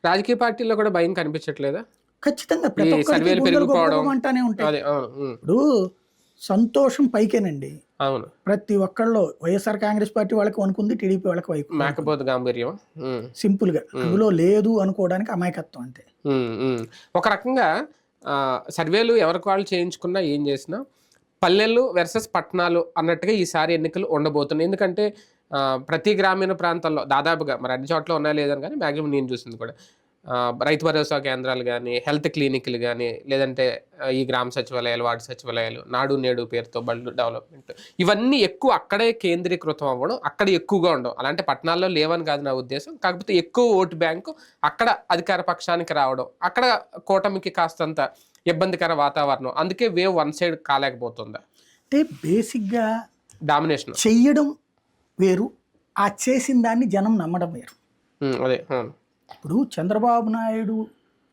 రాజకీయ పార్టీల్లో కూడా భయం కనిపించట్లేదా? ఖచ్చితంగా ఈ ప్రతి ఒక్కరికి సర్వేలు గుండెలు పెరిగిపోవడం. గొప్పగొప్పమంటానే ఉంటాయి. అదే అవును. ఇప్పుడు సంతోషం పైకేనండి. అవును. ప్రతి ఒక్కళ్ళు వైఎస్ఆర్ కాంగ్రెస్ పార్టీ వాళ్ళకి వణుకుంది, టీడీపీ వాళ్ళకి వణుకుంది. మేకపోతు గాంభీర్యం. సింపుల్గా అందులో లేదు అనుకోవడానికి అమాయకత్వం అంతే. ఒక రకంగా సర్వేలు ఎవరికి వాళ్ళు చేయించుకున్నా ఏం చేసినా పల్లెలు వర్సెస్ పట్టణాలు అన్నట్టుగా ఈసారి ఎన్నికలు ఉండబోతున్నాయి. ఎందుకంటే ప్రతి గ్రామీణ ప్రాంతాల్లో దాదాపుగా మరి అన్ని చోట్ల ఉన్నాయో లేదని కానీ మ్యాక్సిమం నేను చూసింది కూడా రైతు భరోసా కేంద్రాలు కానీ, హెల్త్ క్లినిక్లు కానీ, లేదంటే ఈ గ్రామ సచివాలయాలు, వార్డు సచివాలయాలు, నాడు నేడు పేరుతో బళ్ళు డెవలప్మెంట్, ఇవన్నీ ఎక్కువ అక్కడే కేంద్రీకృతం అవ్వడం, అక్కడ ఎక్కువగా ఉండడం. అలాంటి పట్టణాల్లో లేవని కాదు నా ఉద్దేశం. కాకపోతే ఎక్కువ ఓటు బ్యాంకు అక్కడ అధికార పక్షానికి రావడం, అక్కడ కూటమికి కాస్తంత ఇబ్బందికర వాతావరణం. అందుకే వేవ్ వన్ సైడ్ కాలేకపోతుందా? అంటే బేసిక్గా డామినేషన్ చెయ్యడం వేరు, ఆ చేసిన దాన్ని జనం నమ్మడం వేరు. అదే ఇప్పుడు చంద్రబాబు నాయుడు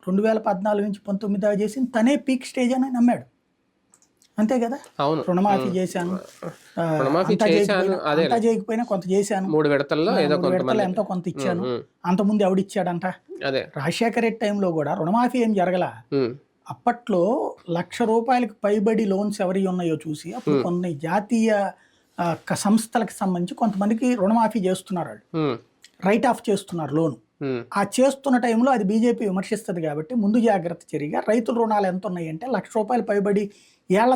2014 నుంచి 19 దాకా చేసింది తనే పీక్ స్టేజ్ అని నమ్మాడు, అంతే కదా. అవును. రుణమాఫీ చేశాను, అంతా చేయకపోయినా కొంత చేశాను, 3 విడతల్లో ఎంతో కొంత ఇచ్చాను. అంతకుముందు ఎవడిచ్చాడంట? రాజశేఖర రెడ్డి టైంలో కూడా రుణమాఫీ ఏం జరగల. అప్పట్లో ₹1,00,000 పైబడి లోన్స్ ఎవరి ఉన్నాయో చూసి అప్పుడు కొన్ని జాతీయ సంస్థలకు సంబంధించి కొంతమందికి రుణమాఫీ చేస్తున్నారు, వాళ్ళు రైట్ ఆఫ్ చేస్తున్నారు లోను. ఆ చేస్తున్న టైంలో అది బీజేపీ విమర్శిస్తుంది కాబట్టి ముందు జాగ్రత్త చర్యగా రైతుల రుణాలు ఎంత ఉన్నాయంటే ₹1,00,000 పైబడి ఏళ్ల